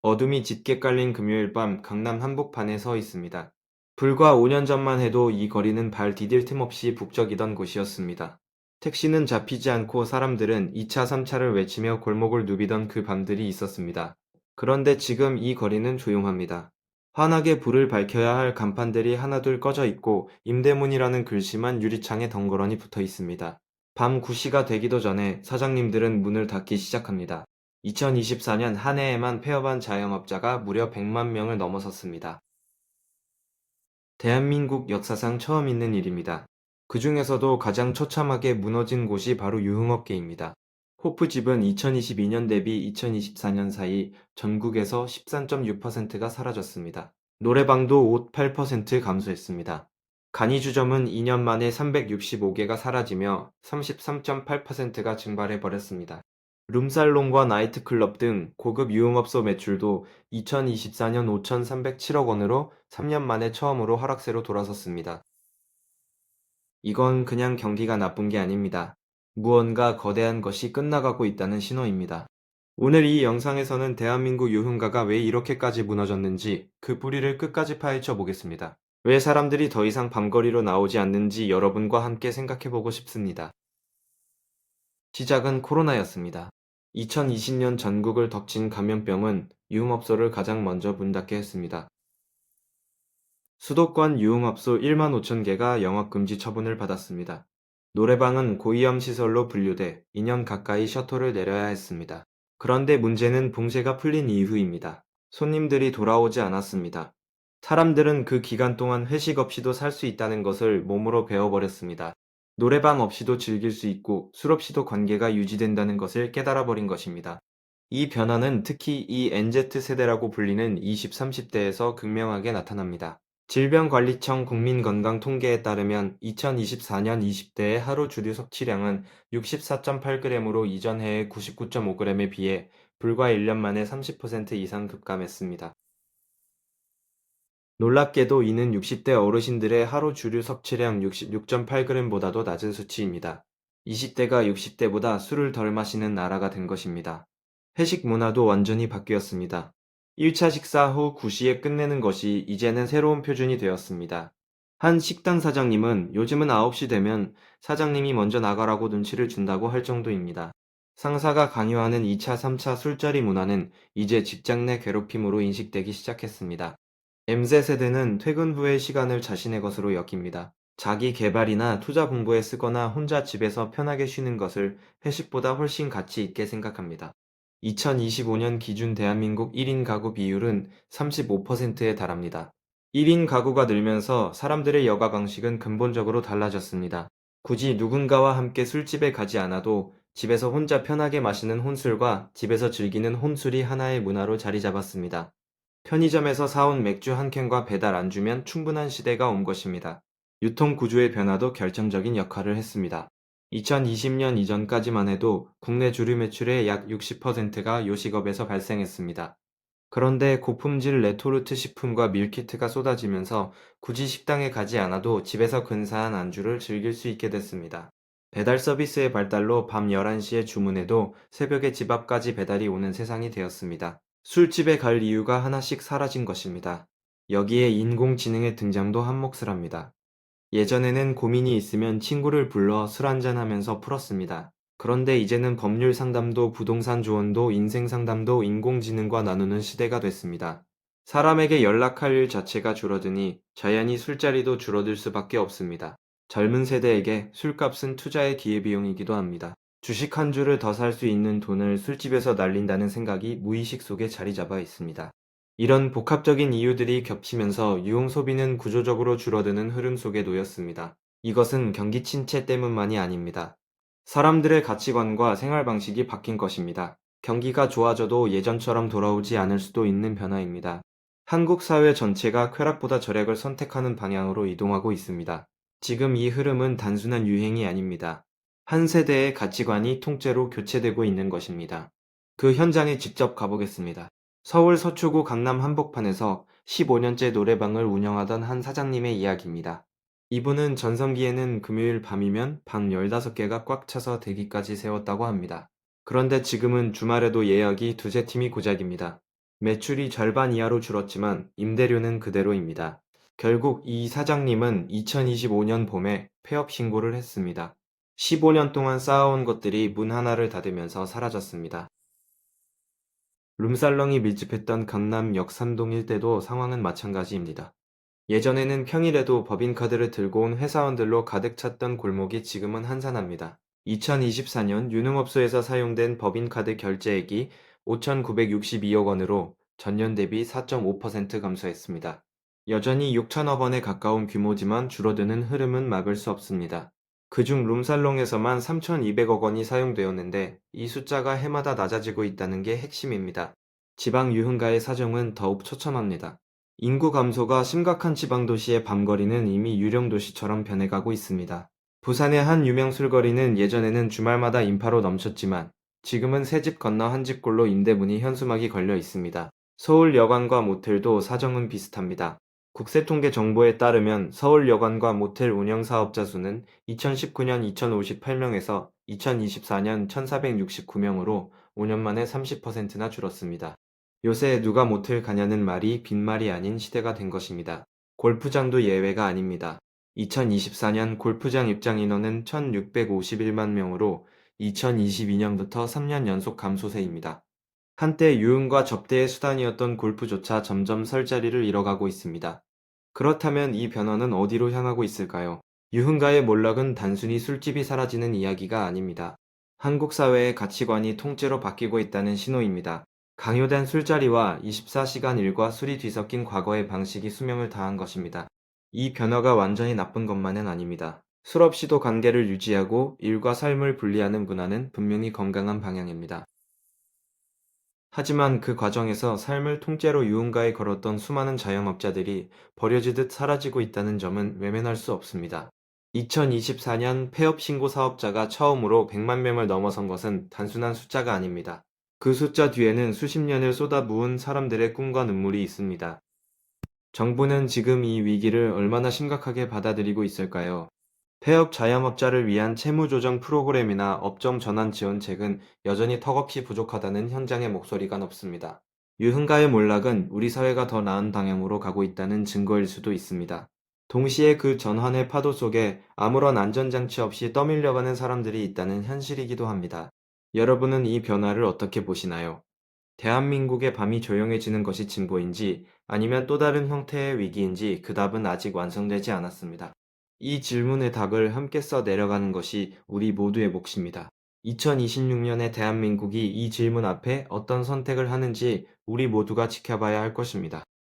어둠이 짙게 깔린 금요일 밤 강남 한복판에 서 있습니다. 불과 5년 전만 해도 이 거리는 발 디딜 틈 없이 북적이던 곳이었습니다. 택시는 잡히지 않고 사람들은 2차, 3차를 외치며 골목을 누비던 그 밤들이 있었습니다. 그런데 지금 이 거리는 조용합니다. 환하게 불을 밝혀야 할 간판들이 하나둘 꺼져 있고 임대문이라는 글씨만 유리창에 덩그러니 붙어 있습니다. 밤 9시가 되기도 전에 사장님들은 문을 닫기 시작합니다. 2024년 한 해에만 폐업한 자영업자가 무려 100만 명을 넘어섰습니다. 대한민국 역사상 처음 있는 일입니다. 그 중에서도 가장 처참하게 무너진 곳이 바로 유흥업계입니다. 호프집은 2022년 대비 2024년 사이 전국에서 13.6%가 사라졌습니다. 노래방도 58% 감소했습니다. 간이주점은 2년 만에 365개가 사라지며 33.8%가 증발해버렸습니다. 룸살롱과 나이트클럽 등 고급 유흥업소 매출도 2024년 5,307억 원으로 3년 만에 처음으로 하락세로 돌아섰습니다. 이건 그냥 경기가 나쁜 게 아닙니다. 무언가 거대한 것이 끝나가고 있다는 신호입니다. 오늘 이 영상에서는 대한민국 유흥가가 왜 이렇게까지 무너졌는지 그 뿌리를 끝까지 파헤쳐 보겠습니다. 왜 사람들이 더 이상 밤거리로 나오지 않는지 여러분과 함께 생각해 보고 싶습니다. 시작은 코로나였습니다. 2020년 전국을 덮친 감염병은 유흥업소를 가장 먼저 문 닫게 했습니다. 수도권 유흥업소 1만 5천 개가 영업금지 처분을 받았습니다. 노래방은 고위험 시설로 분류돼 2년 가까이 셔터를 내려야 했습니다. 그런데 문제는 봉쇄가 풀린 이후입니다. 손님들이 돌아오지 않았습니다. 사람들은 그 기간 동안 회식 없이도 살 수 있다는 것을 몸으로 배워버렸습니다. 노래방 없이도 즐길 수 있고 술 없이도 관계가 유지된다는 것을 깨달아버린 것입니다. 이 변화는 특히 이 NZ세대라고 불리는 20, 30대에서 극명하게 나타납니다. 질병관리청 국민건강통계에 따르면 2024년 20대의 하루 주류 섭취량은 64.8g으로 이전 해의 99.5g에 비해 불과 1년 만에 30% 이상 급감했습니다. 놀랍게도 이는 60대 어르신들의 하루 주류 섭취량 66.8g보다도 낮은 수치입니다. 20대가 60대보다 술을 덜 마시는 나라가 된 것입니다. 회식 문화도 완전히 바뀌었습니다. 1차 식사 후 9시에 끝내는 것이 이제는 새로운 표준이 되었습니다. 한 식당 사장님은 요즘은 9시 되면 사장님이 먼저 나가라고 눈치를 준다고 할 정도입니다. 상사가 강요하는 2차, 3차 술자리 문화는 이제 직장 내 괴롭힘으로 인식되기 시작했습니다. MZ세대는 퇴근 후의 시간을 자신의 것으로 여깁니다. 자기 개발이나 투자 공부에 쓰거나 혼자 집에서 편하게 쉬는 것을 회식보다 훨씬 가치 있게 생각합니다. 2025년 기준 대한민국 1인 가구 비율은 35%에 달합니다. 1인 가구가 늘면서 사람들의 여가 방식은 근본적으로 달라졌습니다. 굳이 누군가와 함께 술집에 가지 않아도 집에서 혼자 편하게 마시는 혼술과 집에서 즐기는 혼술이 하나의 문화로 자리 잡았습니다. 편의점에서 사온 맥주 한 캔과 배달 안주면 충분한 시대가 온 것입니다. 유통 구조의 변화도 결정적인 역할을 했습니다. 2020년 이전까지만 해도 국내 주류 매출의 약 60%가 요식업에서 발생했습니다. 그런데 고품질 레토르트 식품과 밀키트가 쏟아지면서 굳이 식당에 가지 않아도 집에서 근사한 안주를 즐길 수 있게 됐습니다. 배달 서비스의 발달로 밤 11시에 주문해도 새벽에 집 앞까지 배달이 오는 세상이 되었습니다. 술집에 갈 이유가 하나씩 사라진 것입니다. 여기에 인공지능의 등장도 한몫을 합니다. 예전에는 고민이 있으면 친구를 불러 술 한잔하면서 풀었습니다. 그런데 이제는 법률 상담도 부동산 조언도 인생 상담도 인공지능과 나누는 시대가 됐습니다. 사람에게 연락할 일 자체가 줄어드니 자연히 술자리도 줄어들 수밖에 없습니다. 젊은 세대에게 술값은 투자의 기회비용이기도 합니다. 주식 한 주를 더 살 수 있는 돈을 술집에서 날린다는 생각이 무의식 속에 자리 잡아 있습니다. 이런 복합적인 이유들이 겹치면서 유흥 소비는 구조적으로 줄어드는 흐름 속에 놓였습니다. 이것은 경기 침체 때문만이 아닙니다. 사람들의 가치관과 생활 방식이 바뀐 것입니다. 경기가 좋아져도 예전처럼 돌아오지 않을 수도 있는 변화입니다. 한국 사회 전체가 쾌락보다 절약을 선택하는 방향으로 이동하고 있습니다. 지금 이 흐름은 단순한 유행이 아닙니다. 한 세대의 가치관이 통째로 교체되고 있는 것입니다. 그 현장에 직접 가보겠습니다. 서울 서초구 강남 한복판에서 15년째 노래방을 운영하던 한 사장님의 이야기입니다. 이분은 전성기에는 금요일 밤이면 방 15개가 꽉 차서 대기까지 세웠다고 합니다. 그런데 지금은 주말에도 예약이 두세 팀이 고작입니다. 매출이 절반 이하로 줄었지만 임대료는 그대로입니다. 결국 이 사장님은 2025년 봄에 폐업 신고를 했습니다. 15년 동안 쌓아온 것들이 문 하나를 닫으면서 사라졌습니다. 룸살롱이 밀집했던 강남 역삼동 일대도 상황은 마찬가지입니다. 예전에는 평일에도 법인카드를 들고 온 회사원들로 가득 찼던 골목이 지금은 한산합니다. 2024년 유흥업소에서 사용된 법인카드 결제액이 5,962억 원으로 전년 대비 4.5% 감소했습니다. 여전히 6천억 원에 가까운 규모지만 줄어드는 흐름은 막을 수 없습니다. 그중 룸살롱에서만 3,200억 원이 사용되었는데 이 숫자가 해마다 낮아지고 있다는 게 핵심입니다. 지방 유흥가의 사정은 더욱 처참합니다. 인구 감소가 심각한 지방도시의 밤거리는 이미 유령도시처럼 변해가고 있습니다. 부산의 한 유명 술거리는 예전에는 주말마다 인파로 넘쳤지만 지금은 새 집 건너 한 집꼴로 임대문이 현수막이 걸려 있습니다. 서울 여관과 모텔도 사정은 비슷합니다. 국세통계 정보에 따르면 서울 여관과 모텔 운영 사업자 수는 2019년 2,058명에서 2024년 1,469명으로 5년 만에 30%나 줄었습니다. 요새 누가 모텔 가냐는 말이 빈말이 아닌 시대가 된 것입니다. 골프장도 예외가 아닙니다. 2024년 골프장 입장 인원은 1,651만 명으로 2022년부터 3년 연속 감소세입니다. 한때 유흥과 접대의 수단이었던 골프조차 점점 설 자리를 잃어가고 있습니다. 그렇다면 이 변화는 어디로 향하고 있을까요? 유흥가의 몰락은 단순히 술집이 사라지는 이야기가 아닙니다. 한국 사회의 가치관이 통째로 바뀌고 있다는 신호입니다. 강요된 술자리와 24시간 일과 술이 뒤섞인 과거의 방식이 수명을 다한 것입니다. 이 변화가 완전히 나쁜 것만은 아닙니다. 술 없이도 관계를 유지하고 일과 삶을 분리하는 문화는 분명히 건강한 방향입니다. 하지만 그 과정에서 삶을 통째로 유흥가에 걸었던 수많은 자영업자들이 버려지듯 사라지고 있다는 점은 외면할 수 없습니다. 2024년 폐업 신고 사업자가 처음으로 100만 명을 넘어선 것은 단순한 숫자가 아닙니다. 그 숫자 뒤에는 수십 년을 쏟아부은 사람들의 꿈과 눈물이 있습니다. 정부는 지금 이 위기를 얼마나 심각하게 받아들이고 있을까요? 폐업 자영업자를 위한 채무조정 프로그램이나 업종 전환 지원책은 여전히 턱없이 부족하다는 현장의 목소리가 높습니다. 유흥가의 몰락은 우리 사회가 더 나은 방향으로 가고 있다는 증거일 수도 있습니다. 동시에 그 전환의 파도 속에 아무런 안전장치 없이 떠밀려가는 사람들이 있다는 현실이기도 합니다. 여러분은 이 변화를 어떻게 보시나요? 대한민국의 밤이 조용해지는 것이 진보인지 아니면 또 다른 형태의 위기인지 그 답은 아직 완성되지 않았습니다. 이 질문의 답을 함께 써 내려가는 것이 우리 모두의 몫입니다. 2026년의 대한민국이 이 질문 앞에 어떤 선택을 하는지 우리 모두가 지켜봐야 할 것입니다.